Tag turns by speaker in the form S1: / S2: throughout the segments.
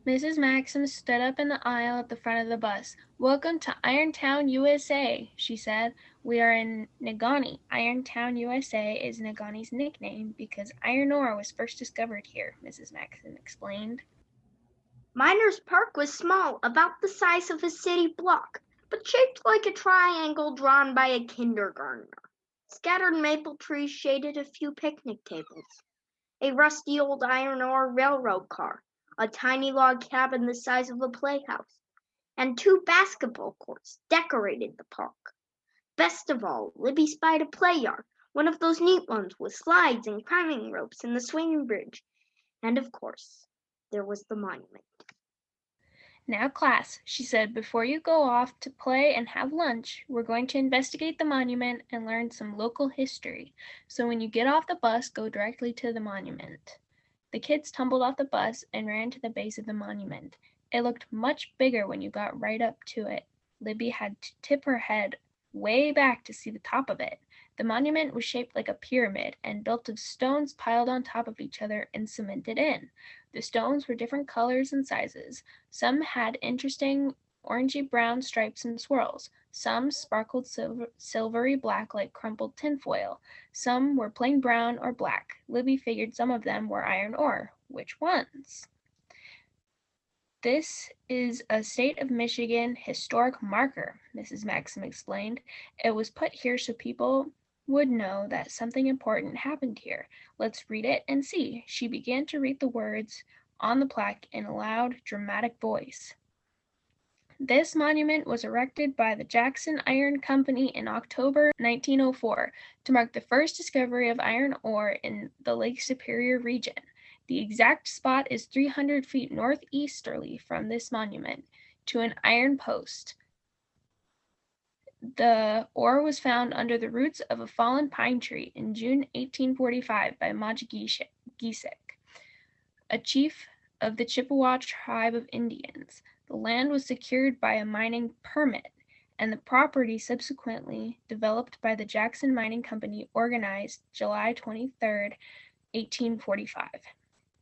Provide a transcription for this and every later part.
S1: Mrs. Maxim stood up in the aisle at the front of the bus. "Welcome to Irontown, USA," she said. "We are in Negaunee. Irontown, USA is Negaunee's nickname because iron ore was first discovered here," Mrs. Maxim explained.
S2: Miners Park was small, about the size of a city block, but shaped like a triangle drawn by a kindergartner. Scattered maple trees shaded a few picnic tables. A rusty old iron ore railroad car, a tiny log cabin the size of a playhouse, and 2 basketball courts decorated the park. Best of all, Libby spied a play yard, one of those neat ones with slides and climbing ropes and the swinging bridge. And of course, there was the monument.
S1: "Now, class," she said, "before you go off to play and have lunch, we're going to investigate the monument and learn some local history. So when you get off the bus, go directly to the monument." The kids tumbled off the bus and ran to the base of the monument. It looked much bigger when you got right up to it. Libby had to tip her head way back to see the top of it. The monument was shaped like a pyramid and built of stones piled on top of each other and cemented in. The stones were different colors and sizes. Some had interesting orangey-brown stripes and swirls. Some sparkled silvery black like crumpled tinfoil. Some were plain brown or black. Libby figured some of them were iron ore. Which ones? "This is a state of Michigan historic marker," Mrs. Maxim explained. "It was put here so people would know that something important happened here. Let's read it and see." She began to read the words on the plaque in a loud, dramatic voice. "This monument was erected by the Jackson Iron Company in October 1904 to mark the first discovery of iron ore in the Lake Superior region. The exact spot is 300 feet northeasterly from this monument to an iron post. The ore was found under the roots of a fallen pine tree in June 1845 by Giesecke, a chief of the Chippewa tribe of Indians. The land was secured by a mining permit, and the property subsequently developed by the Jackson Mining Company, organized July 23, 1845.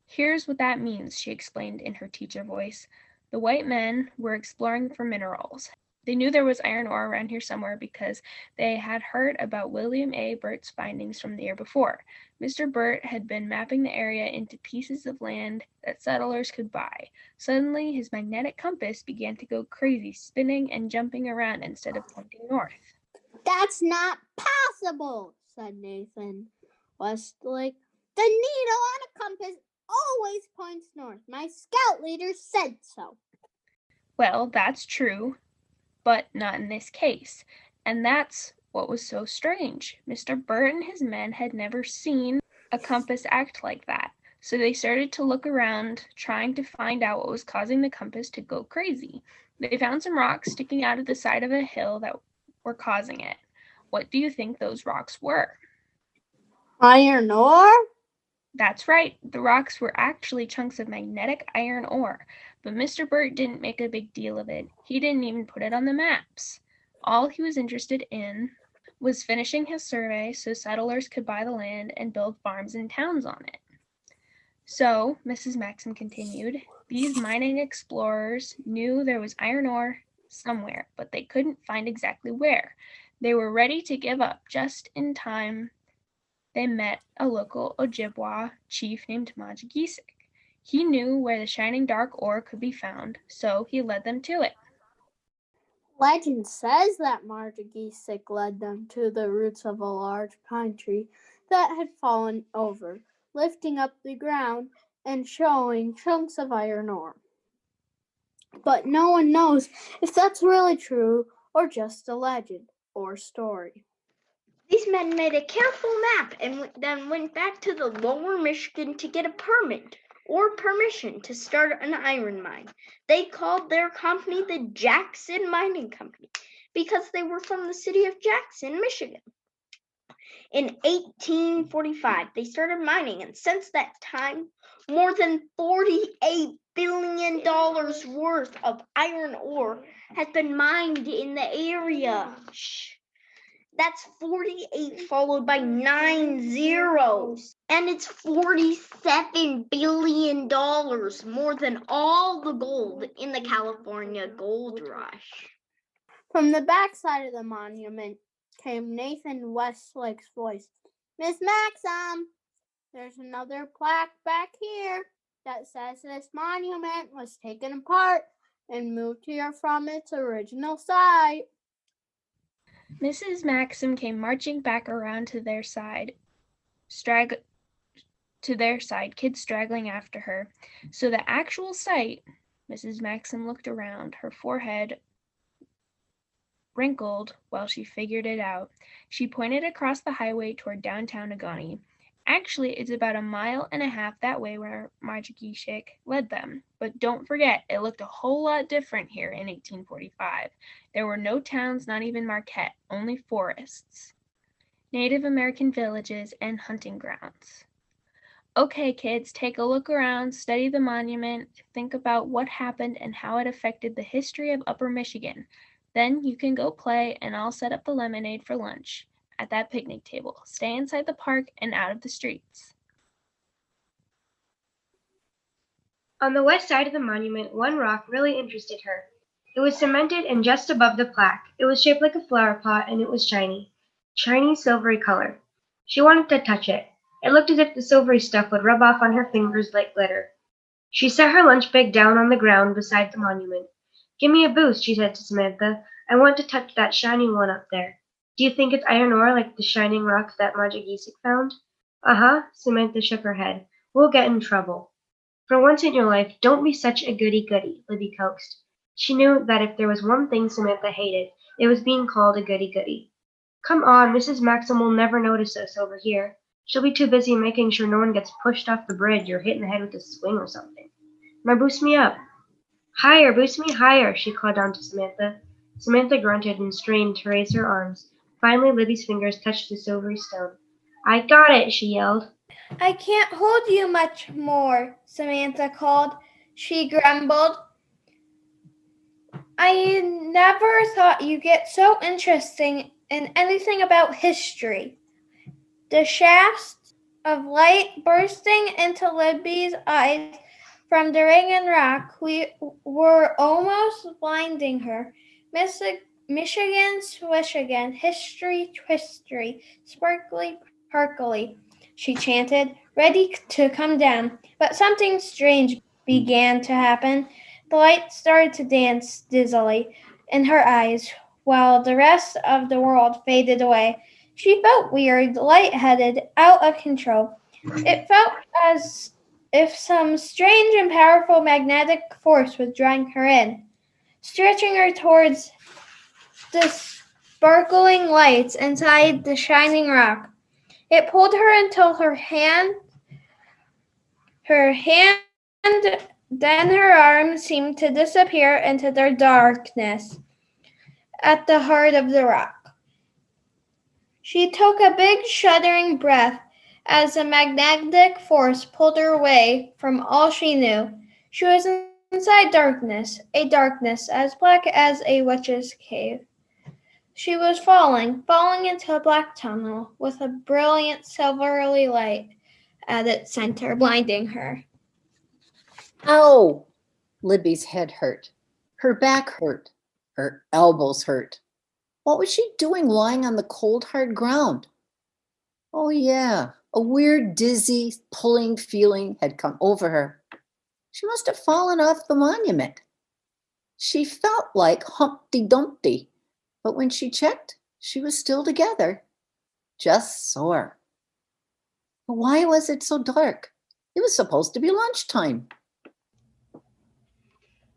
S1: Here's what that means," she explained in her teacher voice. "The white men were exploring for minerals. They knew there was iron ore around here somewhere because they had heard about William A. Burt's findings from the year before. Mr. Burt had been mapping the area into pieces of land that settlers could buy. Suddenly, his magnetic compass began to go crazy, spinning and jumping around instead of pointing north."
S3: "That's not possible," said Nathan Westlake. "The needle on a compass always points north. My scout leader said so."
S1: "Well, that's true, but not in this case. And that's what was so strange. Mr. Burt and his men had never seen a compass act like that. So they started to look around, trying to find out what was causing the compass to go crazy. They found some rocks sticking out of the side of a hill that were causing it. What do you think those rocks were?"
S3: "Iron ore?"
S1: That's right. The rocks were actually chunks of magnetic iron ore, but Mr. Burt didn't make a big deal of it. He didn't even put it on the maps. All he was interested in was finishing his survey so settlers could buy the land and build farms and towns on it. "So," Mrs. Maxim continued, "these mining explorers knew there was iron ore somewhere, but they couldn't find exactly where. They were ready to give up just in time they met a local Ojibwa chief named Giesecke. He knew where the shining dark ore could be found, so he led them to it."
S3: "Legend says that Giesecke led them to the roots of a large pine tree that had fallen over, lifting up the ground and showing chunks of iron ore. But no one knows if that's really true or just a legend or story."
S2: These men made a careful map and then went back to the lower Michigan to get a permit or permission to start an iron mine. They called their company the Jackson Mining Company because they were from the city of Jackson, Michigan. In 1845, they started mining, and since that time, more than $48 billion worth of iron ore has been mined in the area. That's 48 followed by 9 zeros. And it's $47 billion, more than all the gold in the California gold rush.
S3: From the backside of the monument came Nathan Westlake's voice. Miss Maxim, there's another plaque back here that says this monument was taken apart and moved here from its original site.
S1: Mrs. Maxim came marching back around to their side, kids straggling after her. So the actual site, Mrs. Maxim looked around, her forehead wrinkled while she figured it out. She pointed across the highway toward downtown Agani. Actually, it's about 1.5 miles that way where Majigishik led them. But don't forget, it looked a whole lot different here in 1845. There were no towns, not even Marquette, only forests, Native American villages, and hunting grounds. Okay, kids, take a look around, study the monument, think about what happened and how it affected the history of Upper Michigan. Then you can go play, and I'll set up the lemonade for lunch at that picnic table. Stay inside the park and out of the streets.
S4: On the west side of the monument, one rock really interested her. It was cemented and just above the plaque. It was shaped like a flower pot and it was shiny silvery color. She wanted to touch it. It looked as if the silvery stuff would rub off on her fingers like glitter. She set her lunch bag down on the ground beside the monument. Give me a boost, she said to Samantha. I want to touch that shiny one up there. Do you think it's iron ore like the shining rock that Majigishik found? Uh-huh, Samantha shook her head. We'll get in trouble. For once in your life, don't be such a goody-goody, Libby coaxed. She knew that if there was one thing Samantha hated, it was being called a goody-goody. Come on, Mrs. Maxim will never notice us over here. She'll be too busy making sure no one gets pushed off the bridge or hit in the head with a swing or something. Now boost me up. Higher, boost me higher, she called down to Samantha. Samantha grunted and strained to raise her arms. Finally, Libby's fingers touched the silvery stone. I got it, she yelled.
S5: I can't hold you much more, Samantha called. She grumbled. I never thought you'd get so interesting in anything about history. The shafts of light bursting into Libby's eyes from the ring and rock were almost blinding her. Michigan, Swishigan, history, twistery, sparkly, perkly, she chanted, ready to come down. But something strange began to happen. The light started to dance dizzily in her eyes, while the rest of the world faded away. She felt weird, lightheaded, out of control. It felt as if some strange and powerful magnetic force was drawing her in, stretching her towards the sparkling lights inside the shining rock. It pulled her until her hand, then her arms seemed to disappear into the darkness at the heart of the rock. She took a big shuddering breath as the magnetic force pulled her away from all she knew. She was inside darkness, a darkness as black as a witch's cave. She was falling into a black tunnel with a brilliant silvery light at its center, blinding her.
S6: Ow! Libby's head hurt. Her back hurt. Her elbows hurt. What was she doing lying on the cold, hard ground? Oh, yeah, a weird, dizzy, pulling feeling had come over her. She must have fallen off the monument. She felt like Humpty Dumpty, but when she checked, she was still together, just sore. But why was it so dark? It was supposed to be lunchtime.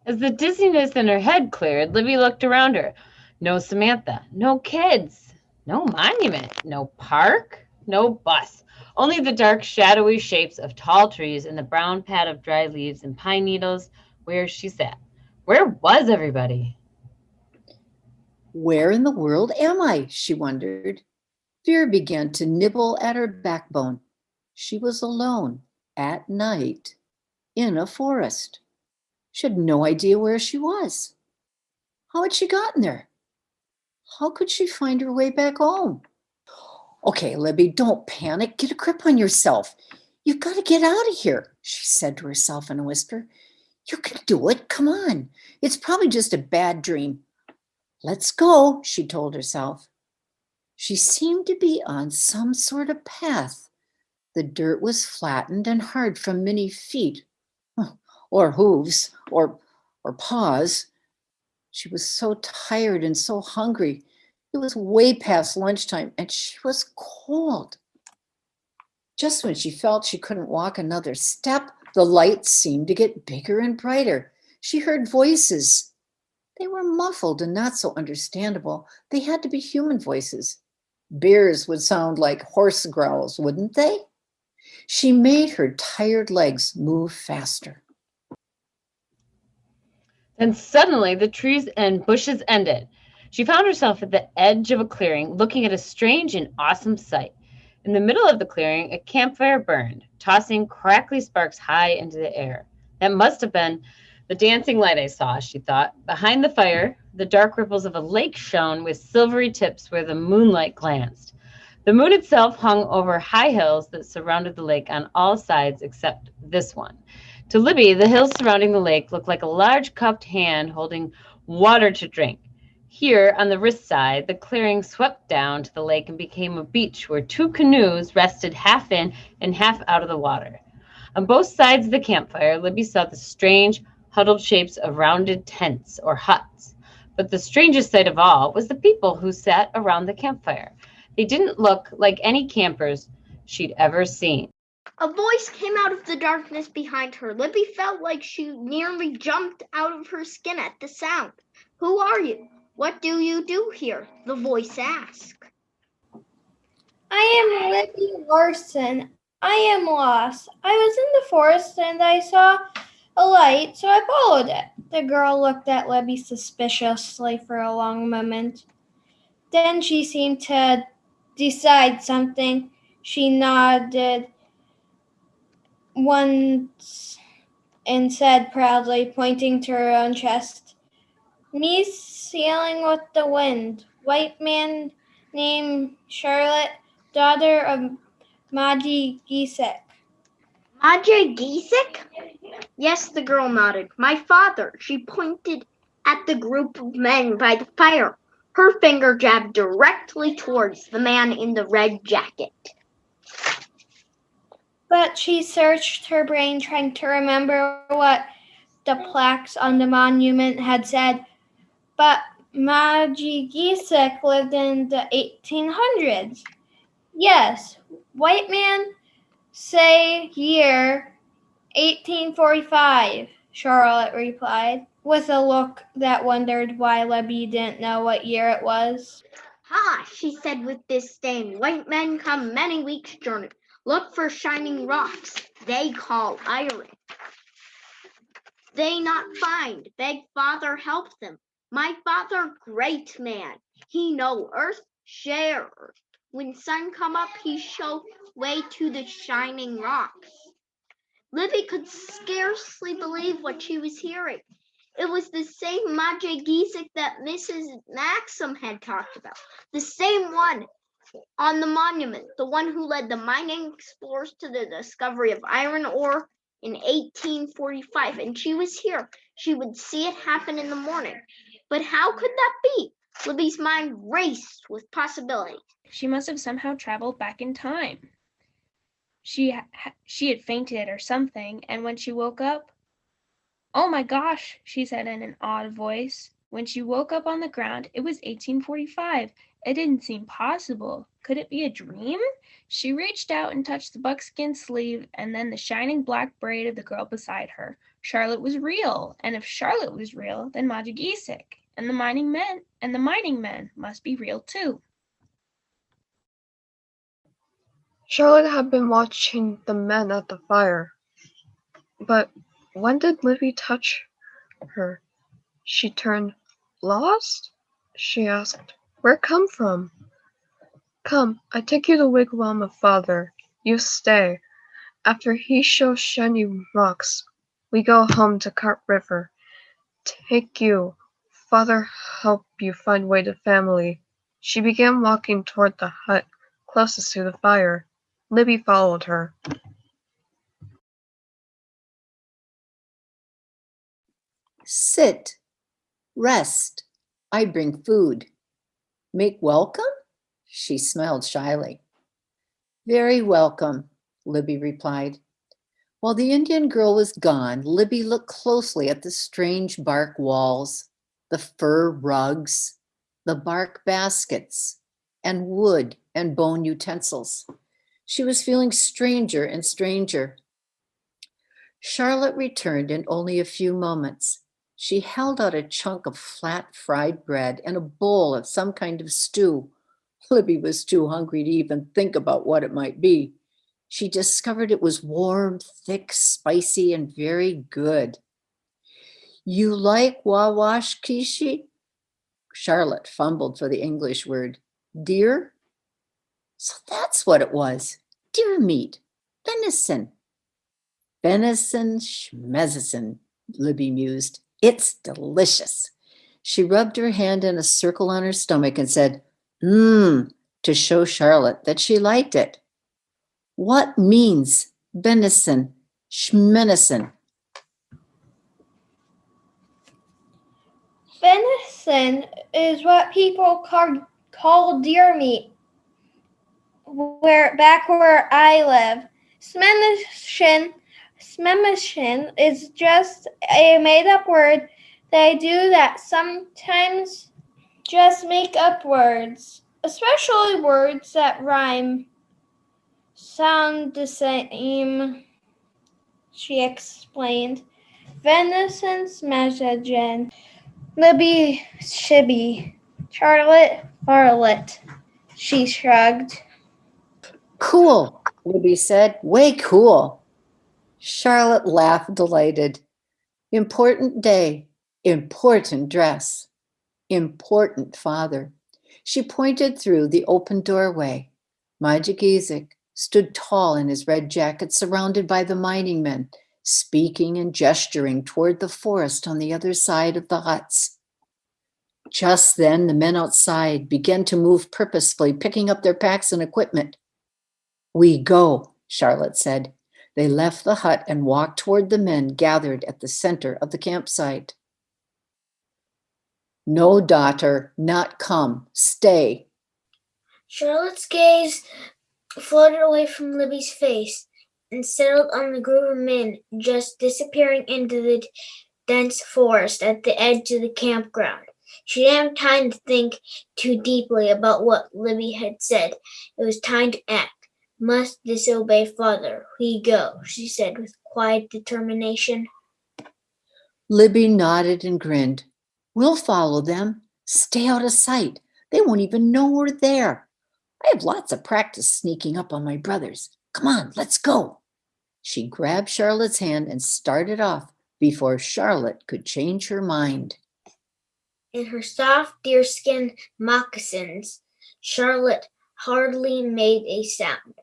S7: As the dizziness in her head cleared, Libby looked around her. No Samantha, no kids, no monument, no park, no bus. Only the dark, shadowy shapes of tall trees and the brown pad of dry leaves and pine needles where she sat. Where was everybody?
S6: Where in the world am I? She wondered. Fear began to nibble at her backbone. She was alone, at night, in a forest. She had no idea where she was. How had she gotten there? How could she find her way back home? Okay, Libby, don't panic. Get a grip on yourself. You've got to get out of here, she said to herself in a whisper. You can do it. Come on. It's probably just a bad dream. Let's go, she told herself. She seemed to be on some sort of path. The dirt was flattened and hard from many feet, or hooves, or paws. She was so tired and so hungry. It was way past lunchtime, and she was cold. Just when she felt she couldn't walk another step, the lights seemed to get bigger and brighter. She heard voices. They were muffled and not so understandable. They had to be human voices. Bears would sound like horse growls, wouldn't they? She made her tired legs move faster.
S7: Then suddenly the trees and bushes ended. She found herself at the edge of a clearing, looking at a strange and awesome sight. In the middle of the clearing, a campfire burned, tossing crackly sparks high into the air. That must have been the dancing light I saw, she thought. Behind the fire, the dark ripples of a lake shone with silvery tips where the moonlight glanced. The moon itself hung over high hills that surrounded the lake on all sides except this one. To Libby, the hills surrounding the lake looked like a large cupped hand holding water to drink. Here, on the wrist side, the clearing swept down to the lake and became a beach where two canoes rested half in and half out of the water. On both sides of the campfire, Libby saw the strange, huddled shapes of rounded tents or huts. But the strangest sight of all was the people who sat around the campfire. They didn't look like any campers she'd ever seen.
S2: A voice came out of the darkness behind her. Libby felt like she nearly jumped out of her skin at the sound. Who are you? What do you do here? The voice asked.
S5: I am Libby Larson. I am lost. I was in the forest and I saw a light, so I followed it. The girl looked at Libby suspiciously for a long moment. Then she seemed to decide something. She nodded once and said proudly, pointing to her own chest, "Me sailing with the wind. White man named Charlotte, daughter of Maji Gisik."
S2: Maji Gisik? Yes, the girl nodded. My father. She pointed at the group of men by the fire. Her finger jabbed directly towards the man in the red jacket.
S5: But she searched her brain, trying to remember what the plaques on the monument had said. But Maji Gisik lived in the 1800s. Yes, white man, say year 1845, Charlotte replied, with a look that wondered why Libby didn't know what year it was.
S2: Ha, she said with disdain. White men come many weeks' journey. Look for shining rocks. They call iron. They not find. Beg father help them. My father great man. He know earth, share earth. When sun come up, he show way to the shining rocks. Libby could scarcely believe what she was hearing. It was the same Maji Gisik that Mrs. Maxim had talked about. The same one on the monument, the one who led the mining explorers to the discovery of iron ore in 1845. And she was here. She would see it happen in the morning. But how could that be? Libby's mind raced with possibilities.
S1: She must have somehow traveled back in time. She had fainted or something, and when she woke up, "Oh my gosh," she said in an odd voice. When she woke up on the ground, it was 1845. It didn't seem possible. Could it be a dream? She reached out and touched the buckskin sleeve and then the shining black braid of the girl beside her. Charlotte was real, and if Charlotte was real, then Maji Gisik and the mining men must be real too.
S8: Charlotte had been watching the men at the fire. But when did Libby touch her? She turned lost? She asked. Where come from? Come, I take you to the wigwam of father. You stay. After he shows shiny rocks, we go home to Cart River. Take you Father help you find way to family." She began walking toward the hut closest to the fire. Libby followed her.
S6: "Sit, rest. I bring food. Make welcome?" She smiled shyly. "Very welcome," Libby replied. While the Indian girl was gone, Libby looked closely at the strange bark walls, the fur rugs, the bark baskets, and wood and bone utensils. She was feeling stranger and stranger. Charlotte returned in only a few moments. She held out a chunk of flat fried bread and a bowl of some kind of stew. Libby was too hungry to even think about what it might be. She discovered it was warm, thick, spicy, and very good. "You like wawash kishi?" Charlotte fumbled for the English word. "Deer?" So that's what it was. Deer meat. Venison. Venison schmezison, Libby mused. "It's delicious." She rubbed her hand in a circle on her stomach and said, "Mmm," to show Charlotte that she liked it. "What means venison schmenison?"
S5: Venison is what people call deer meat where I live. Smemation is just a made-up word. They do that sometimes, just make up words, especially words that rhyme, sound the same, she explained. Venison smession. Libby shibby. Charlotte varlet. She shrugged.
S6: "Cool," Libby said. "Way cool." Charlotte laughed, delighted. Important day, important dress, important father. She pointed through the open doorway. Majik stood tall in his red jacket, surrounded by the mining men, speaking and gesturing toward the forest on the other side of the Rutz. Just then, the men outside began to move purposefully, picking up their packs and equipment. "We go," Charlotte said. They left the hut and walked toward the men gathered at the center of the campsite. "No, daughter, not come. Stay."
S9: Charlotte's gaze floated away from Libby's face and settled on the group of men just disappearing into the dense forest at the edge of the campground. She didn't have time to think too deeply about what Libby had said. It was time to act. "Must disobey father. We go," she said with quiet determination.
S6: Libby nodded and grinned. "We'll follow them. Stay out of sight. They won't even know we're there. I have lots of practice sneaking up on my brothers. Come on, let's go." She grabbed Charlotte's hand and started off before Charlotte could change her mind.
S9: In her soft deerskin moccasins, Charlotte hardly made a sound.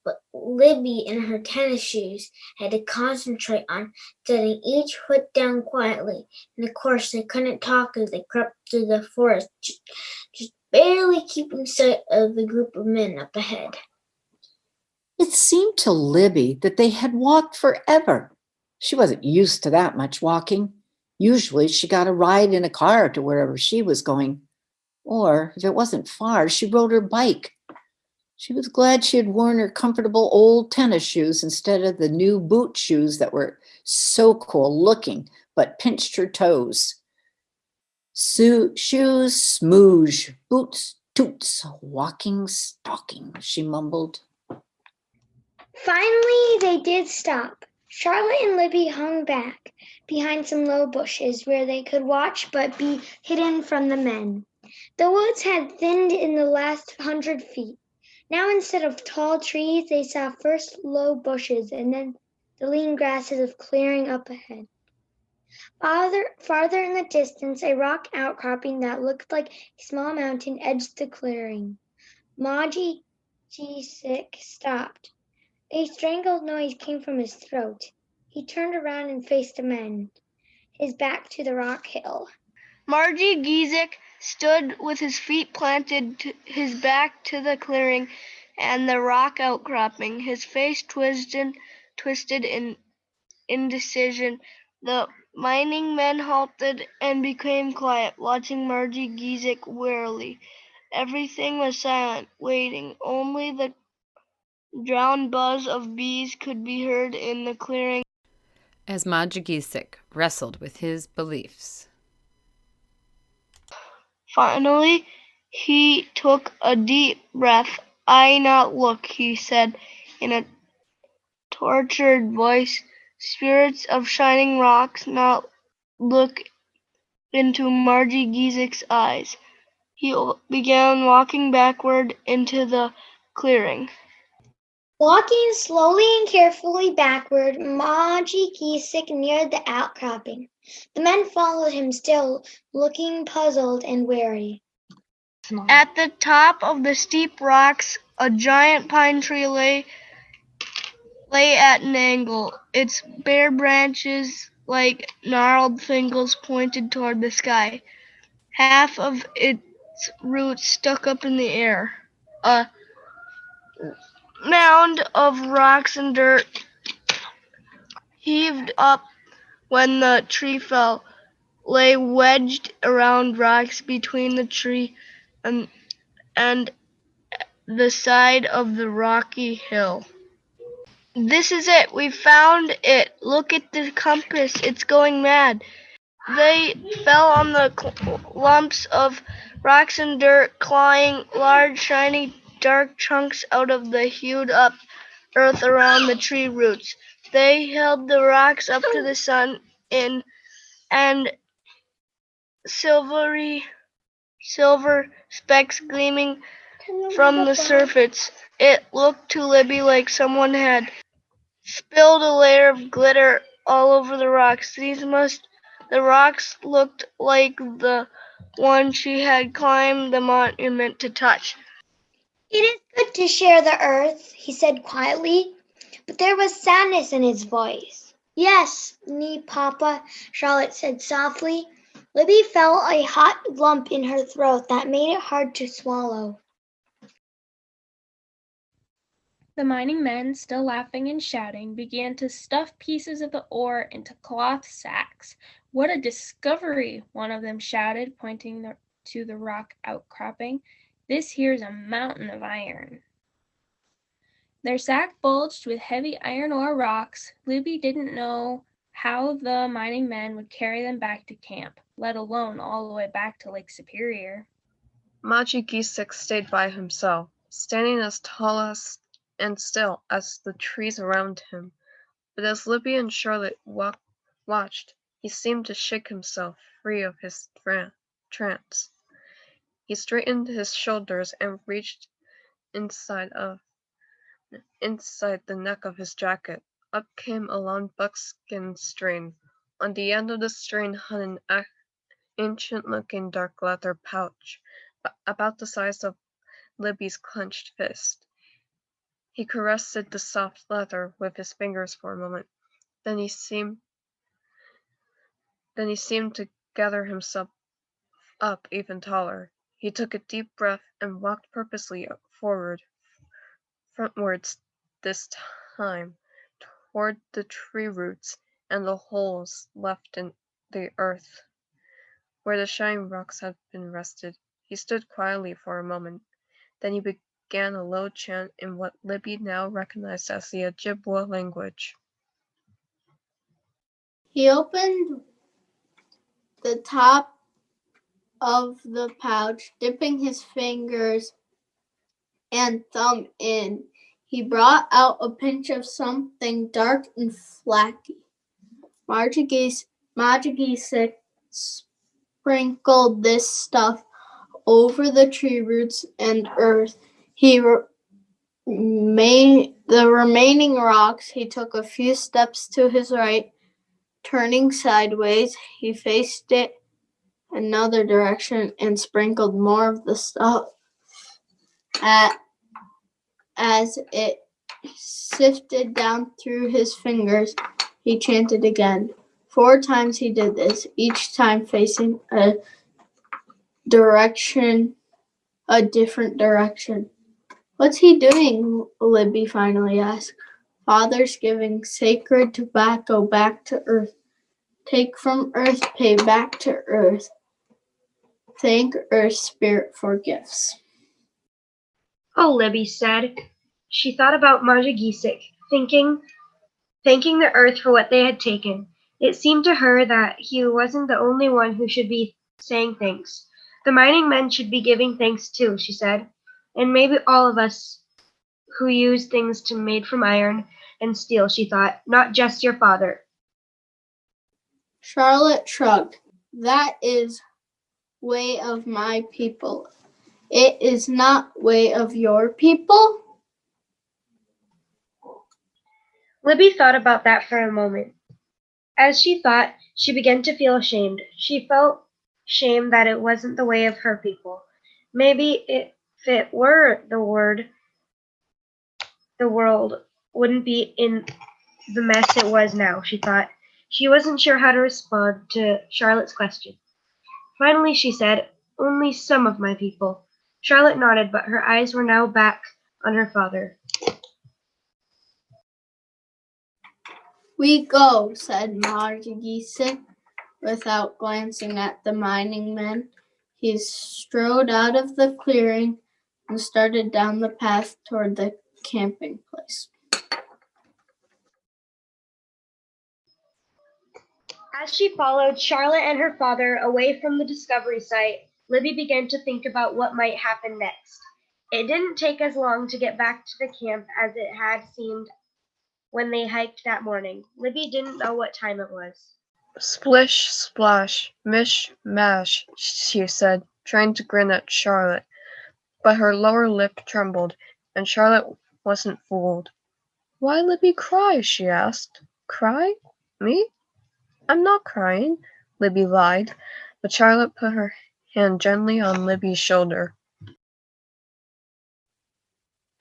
S9: But Libby, in her tennis shoes, had to concentrate on setting each foot down quietly. And of course, they couldn't talk as they crept through the forest, just barely keeping sight of the group of men up ahead.
S6: It seemed to Libby that they had walked forever. She wasn't used to that much walking. Usually she got a ride in a car to wherever she was going. Or, if it wasn't far, she rode her bike. She was glad she had worn her comfortable old tennis shoes instead of the new boot shoes that were so cool looking but pinched her toes. Shoes, smooge, boots, toots, walking, stalking, she mumbled.
S2: Finally, they did stop. Charlotte and Libby hung back behind some low bushes where they could watch but be hidden from the men. The woods had thinned in the last 100 feet. Now, instead of tall trees, they saw first low bushes and then the lean grasses of clearing up ahead. Farther in the distance, a rock outcropping that looked like a small mountain edged the clearing. Maji G6 stopped. A strangled noise came from his throat. He turned around and faced the men, his back to the rock hill.
S10: Margie Giesecke stood with his feet planted, his back to the clearing and the rock outcropping, his face twisted in indecision. The mining men halted and became quiet, watching Margie Giesecke warily. Everything was silent, waiting. Only the drowned buzz of bees could be heard in the clearing.
S7: As Margie Giesecke wrestled with his beliefs.
S10: Finally, he took a deep breath. "I not look," he said in a tortured voice. "Spirits of shining rocks, not look into Margie Giesecke's eyes." He began walking backward into the clearing.
S9: Walking slowly and carefully backward, Margie Giesecke neared the outcropping. The men followed him still, looking puzzled and wary.
S10: At the top of the steep rocks, a giant pine tree lay at an angle. Its bare branches, like gnarled fingers, pointed toward the sky. Half of its roots stuck up in the air. A mound of rocks and dirt heaved up when the tree fell, lay wedged around rocks between the tree and the side of the rocky hill. "This is it. We found it. Look at the compass. It's going mad." They fell on the lumps of rocks and dirt, clawing large, shiny, dark chunks out of the hewed-up earth around the tree roots. They held the rocks up to the sun and silver specks gleaming from the surface. It looked to Libby like someone had spilled a layer of glitter all over the rocks. The rocks looked like the one she had climbed the monument to touch.
S9: "It is good to share the earth," he said quietly, but there was sadness in his voice. "Yes, me papa," Charlotte said softly. Libby felt a hot lump in her throat that made it hard to swallow.
S1: The mining men, still laughing and shouting, began to stuff pieces of the ore into cloth sacks. "What a discovery!" one of them shouted, pointing to the rock outcropping. "This here's a mountain of iron." Their sack bulged with heavy iron ore rocks. Libby didn't know how the mining men would carry them back to camp, let alone all the way back to Lake Superior.
S8: Margie Giesecke stayed by himself, standing as tall as and still as the trees around him. But as Libby and Charlotte watched, he seemed to shake himself free of his trance. He straightened his shoulders and reached inside the neck of his jacket. Up came a long buckskin string. On the end of the string hung an ancient-looking dark leather pouch, about the size of Libby's clenched fist. He caressed the soft leather with his fingers for a moment. Then he seemed to gather himself up even taller. He took a deep breath and walked purposely frontwards this time, toward the tree roots and the holes left in the earth, where the shining rocks had been rested. He stood quietly for a moment. Then he began a low chant in what Libby now recognized as the Ojibwa language.
S3: He opened the top of the pouch, dipping his fingers and thumb in. He brought out a pinch of something dark and flaky. Margie Giesecke sprinkled this stuff over the tree roots and earth. He made the remaining rocks. He took a few steps to his right. Turning sideways, he faced it another direction and sprinkled more of the stuff. As it sifted down through his fingers, he chanted again, 4 times he did this, each time facing a different direction. What's he doing? Libby finally asked. Father's giving sacred tobacco back to earth. Take from earth, pay back to earth. Thank Earth Spirit for gifts.
S4: Oh, Libby said. She thought about Margagisic, thanking the earth for what they had taken. It seemed to her that he wasn't the only one who should be saying thanks. The mining men should be giving thanks too, she said, and maybe all of us who use things made from iron and steel, she thought, not just your father.
S3: Charlotte shrugged. That is way of my people. It is not way of your people?
S4: Libby thought about that for a moment. As she thought, she began to feel ashamed. She felt shame that it wasn't the way of her people. Maybe if it were the world wouldn't be in the mess it was now, she thought. She wasn't sure how to respond to Charlotte's question. Finally, she said, only some of my people. Charlotte nodded, but her eyes were now back on her father.
S3: We go, said Margagisic, without glancing at the mining men. He strode out of the clearing and started down the path toward the camping place.
S4: As she followed Charlotte and her father away from the discovery site, Libby began to think about what might happen next. It didn't take as long to get back to the camp as it had seemed when they hiked that morning. Libby didn't know what time it was.
S8: Splish, splash, mish, mash, she said, trying to grin at Charlotte. But her lower lip trembled, and Charlotte wasn't fooled. Why Libby cry? She asked. Cry? Me? I'm not crying, Libby lied, but Charlotte put her hand gently on Libby's shoulder.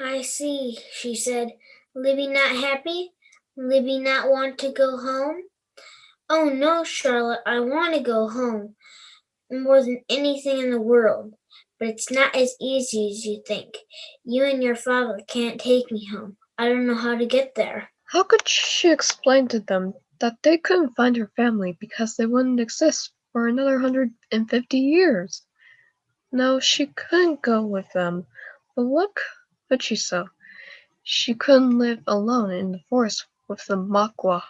S9: I see, she said. Libby not happy? Libby not want to go home? Oh no, Charlotte, I want to go home more than anything in the world. But it's not as easy as you think. You and your father can't take me home. I don't know how to get there.
S8: How could she explain to them that they couldn't find her family because they wouldn't exist for another 150 years? No, she couldn't go with them. But what could she so? She couldn't live alone in the forest with the Makwa.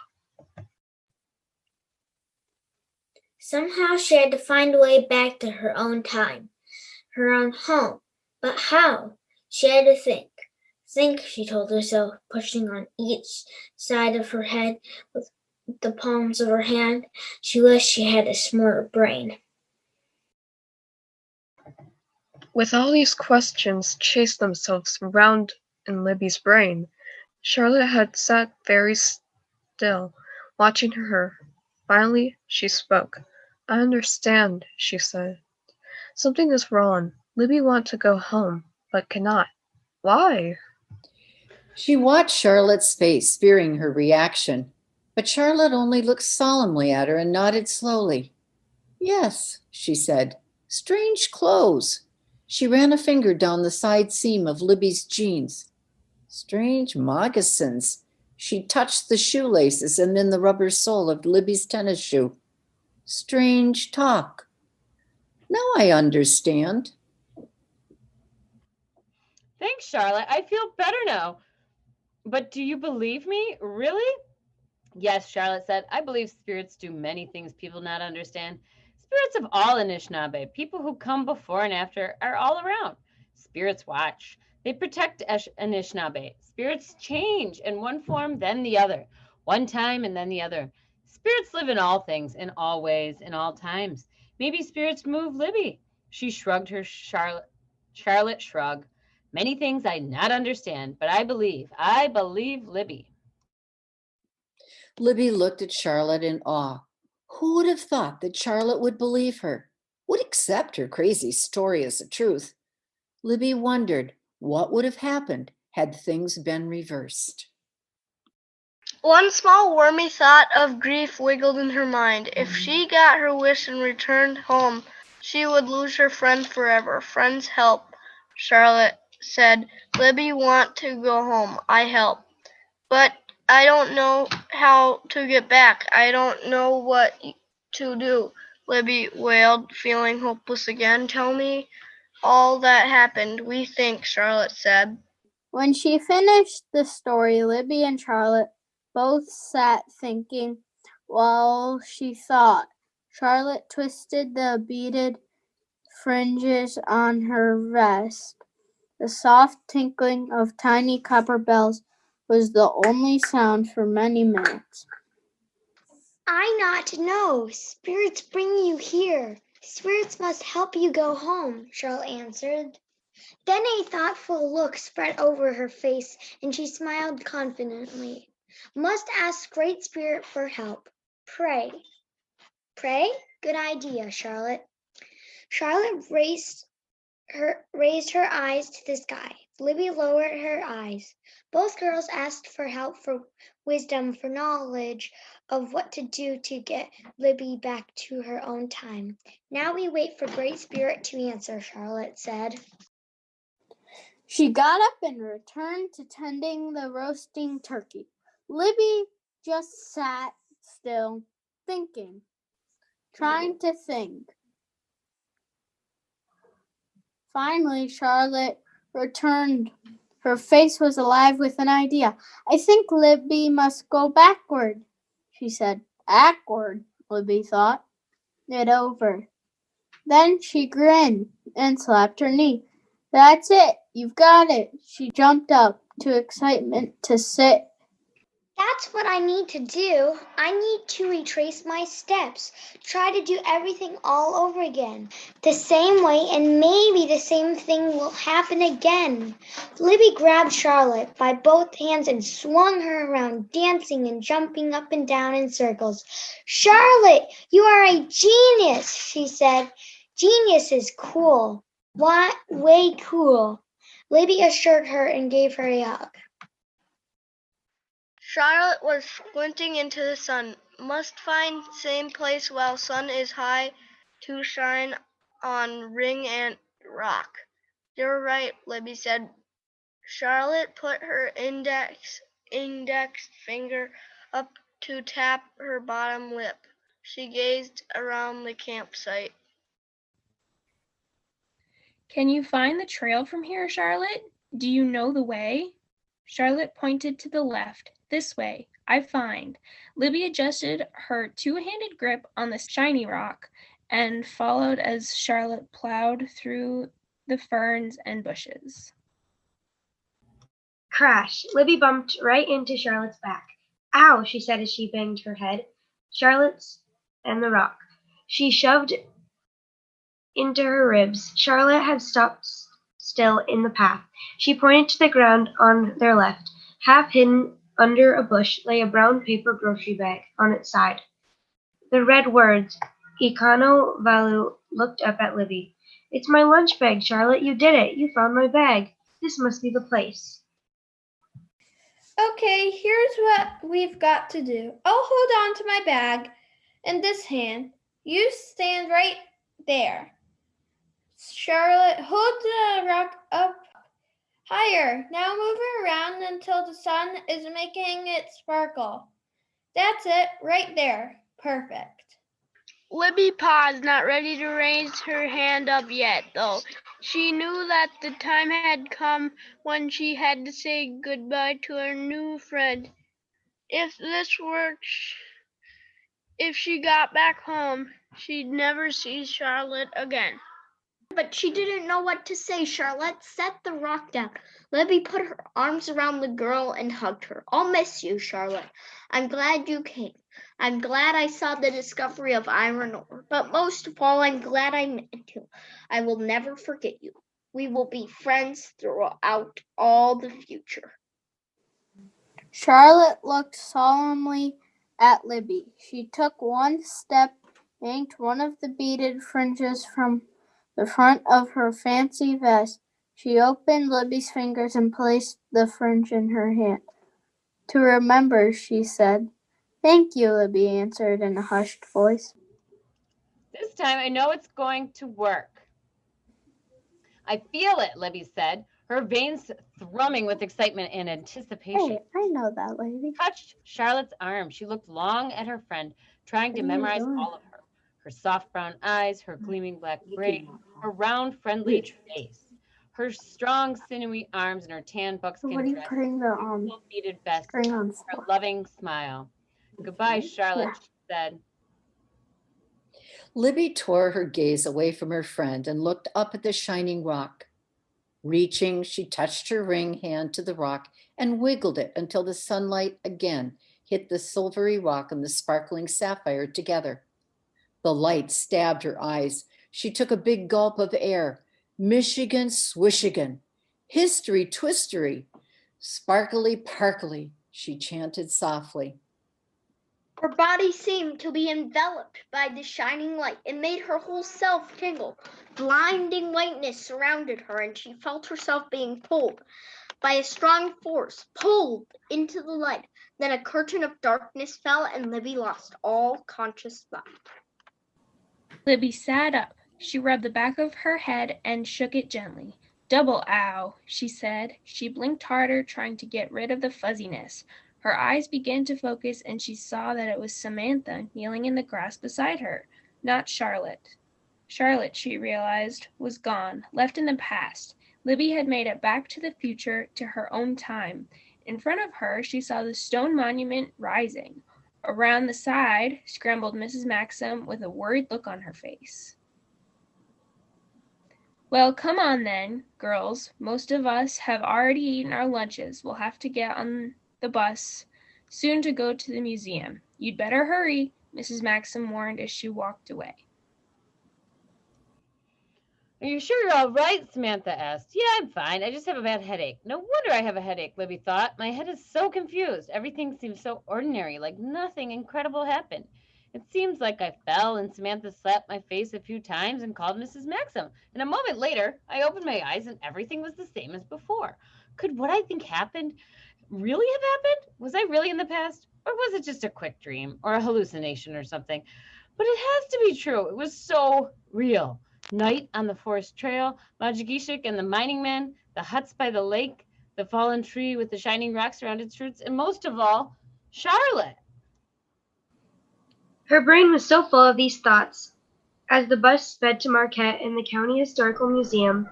S9: Somehow she had to find a way back to her own time, her own home. But how? She had to think. Think, she told herself, pushing on each side of her head with the palms of her hand. She wished she had a smarter brain.
S8: With all these questions chased themselves round in Libby's brain, Charlotte had sat very still, watching her. Finally, she spoke. I understand, she said. Something is wrong. Libby wants to go home, but cannot. Why?
S6: She watched Charlotte's face, fearing her reaction, but Charlotte only looked solemnly at her and nodded slowly. Yes, she said. Strange clothes. She ran a finger down the side seam of Libby's jeans. Strange moccasins. She touched the shoelaces and then the rubber sole of Libby's tennis shoe. Strange talk. Now I understand.
S7: Thanks, Charlotte. I feel better now. But do you believe me? Really? Yes, Charlotte said. I believe spirits do many things people not understand. Spirits of all Anishinaabe, people who come before and after, are all around. Spirits watch. They protect Anishinaabe. Spirits change in one form, then the other. One time and then the other. Spirits live in all things, in all ways, in all times. Maybe spirits move Libby. She shrugged her Charlotte shrug. Many things I not understand, but I believe Libby.
S6: Libby looked at Charlotte in awe. Who would have thought that Charlotte would believe her, would accept her crazy story as the truth? Libby wondered what would have happened had things been reversed.
S10: One small wormy thought of grief wiggled in her mind. If she got her wish and returned home, she would lose her friend forever. Friends help, Charlotte said. Libby want to go home. I help. But I don't know how to get back. I don't know what to do, Libby wailed, feeling hopeless again. Tell me all that happened, we think, Charlotte said.
S3: When she finished the story, Libby and Charlotte both sat thinking while she thought. Charlotte twisted the beaded fringes on her vest. The soft tinkling of tiny copper bells was the only sound for many minutes.
S9: I not know. Spirits bring you here. Spirits must help you go home, Charlotte answered. Then a thoughtful look spread over her face, and she smiled confidently. Must ask Great Spirit for help. Pray. Pray? Good idea, Charlotte. Charlotte raised her eyes to the sky. Libby lowered her eyes. Both girls asked for help, for wisdom, for knowledge of what to do to get Libby back to her own time. Now we wait for Great Spirit to answer, Charlotte said.
S3: She got up and returned to tending the roasting turkey. Libby just sat still, thinking, trying to think. Finally, Charlotte returned. Her face was alive with an idea. I think Libby must go backward, she said. Backward, Libby thought it over. Then she grinned and slapped her knee. That's it. You've got it. She jumped up to excitement to sit.
S9: That's what I need to do. I need to retrace my steps, try to do everything all over again, the same way, and maybe the same thing will happen again. Libby grabbed Charlotte by both hands and swung her around, dancing and jumping up and down in circles. Charlotte, you are a genius, she said. Genius is cool. What? Way cool. Libby assured her and gave her a hug.
S10: Charlotte was squinting into the sun. Must find same place while sun is high to shine on ring and rock. You're right, Libby said. Charlotte put her index finger up to tap her bottom lip. She gazed around the campsite.
S1: Can you find the trail from here, Charlotte? Do you know the way? Charlotte pointed to the left. This way, I find. Libby adjusted her two-handed grip on the shiny rock and followed as Charlotte plowed through the ferns and bushes.
S4: Crash! Libby bumped right into Charlotte's back. Ow, she said as she banged her head. Charlotte's and the rock. She shoved into her ribs. Charlotte had stopped still in the path. She pointed to the ground on their left. Half hidden under a bush lay a brown paper grocery bag on its side. The red words, Econo Valu, looked up at Libby. It's my lunch bag, Charlotte. You did it. You found my bag. This must be the place.
S5: Okay, here's what we've got to do. I'll hold on to my bag in this hand. You stand right there. Charlotte, hold the rock up higher. Now move it around until the sun is making it sparkle. That's it, right there. Perfect.
S10: Libby paused, not ready to raise her hand up yet, though. She knew that the time had come when she had to say goodbye to her new friend. If this worked, if she got back home, she'd never see Charlotte again.
S2: But she didn't know what to say. Charlotte set the rock down. Libby put her arms around the girl and hugged her. I'll miss you, Charlotte. I'm glad you came. I'm glad I saw the discovery of iron ore. But most of all, I'm glad I met you. I will never forget you. We will be friends throughout all the future.
S3: Charlotte looked solemnly at Libby. She took one step, yanked one of the beaded fringes from the front of her fancy vest. She opened Libby's fingers and placed the fringe in her hand. To remember, she said. Thank you, Libby answered in a hushed voice.
S7: This time I know it's going to work. I feel it, Libby said, her veins thrumming with excitement and anticipation.
S3: Hey, I know that lady.
S7: Touched Charlotte's arm. She looked long at her friend, trying to memorize all of her. Her soft brown eyes, her gleaming black braid, her round, friendly face, her strong, sinewy arms, and her tan buckskin dress, her beaded vest, her loving smile. Goodbye, Charlotte, she said.
S6: Libby tore her gaze away from her friend and looked up at the shining rock. Reaching, she touched her ring hand to the rock and wiggled it until the sunlight again hit the silvery rock and the sparkling sapphire together. The light stabbed her eyes. She took a big gulp of air. Michigan Swishigan, history twistery, sparkly parkly, she chanted softly.
S2: Her body seemed to be enveloped by the shining light. It made her whole self tingle. Blinding whiteness surrounded her, and she felt herself being pulled by a strong force, pulled into the light. Then a curtain of darkness fell, and Libby lost all conscious thought.
S1: Libby sat up. She rubbed the back of her head and shook it gently. Double ow, she said. She blinked harder, trying to get rid of the fuzziness. Her eyes began to focus, and she saw that it was Samantha kneeling in the grass beside her, not Charlotte. Charlotte, she realized, was gone, left in the past. Libby had made it back to the future, to her own time. In front of her, she saw the stone monument rising. Around the side scrambled Mrs. Maxim with a worried look on her face. Well, come on then, girls. Most of us have already eaten our lunches. We'll have to get on the bus soon to go to the museum. You'd better hurry, Mrs. Maxim warned as she walked away.
S7: Are you sure you're all right? Samantha asked. Yeah, I'm fine. I just have a bad headache. No wonder I have a headache, Libby thought. My head is so confused. Everything seems so ordinary, like nothing incredible happened. It seems like I fell and Samantha slapped my face a few times and called Mrs. Maxim. And a moment later, I opened my eyes and everything was the same as before. Could what I think happened really have happened? Was I really in the past? Or was it just a quick dream or a hallucination or something? But it has to be true. It was so real. Night on the forest trail, Majigishik and the mining men, the huts by the lake, the fallen tree with the shining rocks around its roots, and most of all, Charlotte.
S4: Her brain was so full of these thoughts as the bus sped to Marquette and the County Historical Museum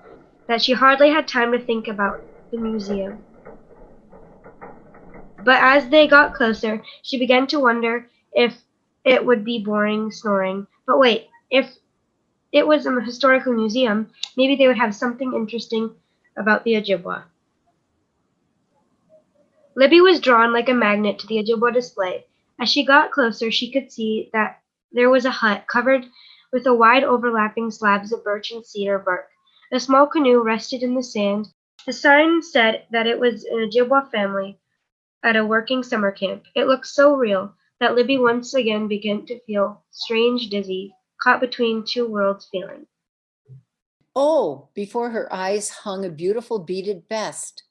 S4: that she hardly had time to think about the museum. But as they got closer, she began to wonder if it would be boring snoring. But wait, if it was a historical museum, maybe they would have something interesting about the Ojibwa. Libby was drawn like a magnet to the Ojibwa display. As she got closer, she could see that there was a hut covered with a wide overlapping slabs of birch and cedar bark. A small canoe rested in the sand. The sign said that it was an Ojibwa family at a working summer camp. It looked so real that Libby once again began to feel strange, dizzy, caught between two worlds feeling.
S6: Oh, before her eyes hung a beautiful beaded vest.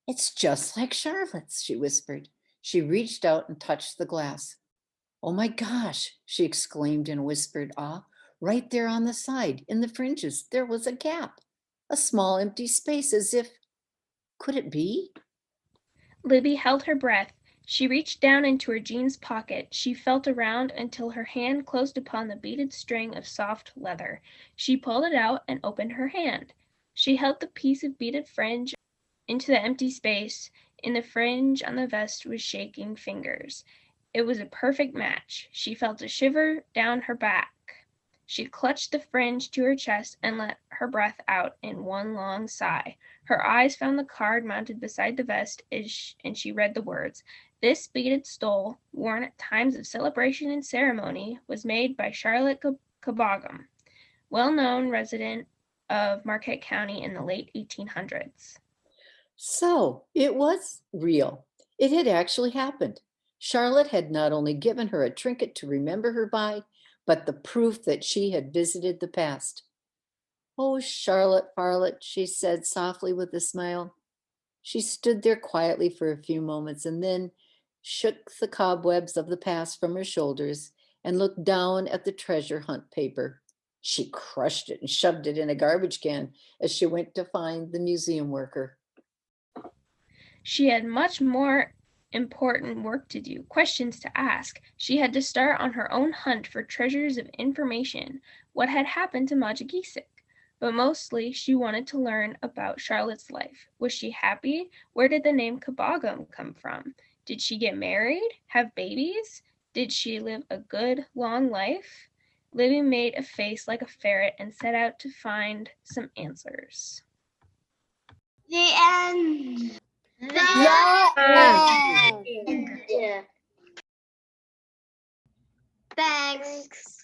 S6: It's just like Charlotte's, she whispered. She reached out and touched the glass. Oh my gosh, she exclaimed in whispered awe. Right there on the side, in the fringes, there was a gap, a small empty space as if, could it be?
S1: Libby held her breath. She reached down into her jeans pocket. She felt around until her hand closed upon the beaded string of soft leather. She pulled it out and opened her hand. She held the piece of beaded fringe into the empty space. In the fringe on the vest with shaking fingers. It was a perfect match. She felt a shiver down her back. She clutched the fringe to her chest and let her breath out in one long sigh. Her eyes found the card mounted beside the vest and she read the words. This beaded stole, worn at times of celebration and ceremony, was made by Charlotte Kabagam, well-known resident of Marquette County in the late 1800s.
S6: So it was real. It had actually happened. Charlotte had not only given her a trinket to remember her by, but the proof that she had visited the past. Oh, Charlotte, Farlett, she said softly with a smile. She stood there quietly for a few moments and then shook the cobwebs of the past from her shoulders and looked down at the treasure hunt paper. She crushed it and shoved it in a garbage can as she went to find the museum worker.
S1: She had much more important work to do, questions to ask. She had to start on her own hunt for treasures of information, what had happened to Majigisic. But mostly she wanted to learn about Charlotte's life. Was she happy? Where did the name Kabagum come from? Did she get married? Have babies? Did she live a good, long life? Libby made a face like a ferret and set out to find some answers.
S2: The end. Thanks.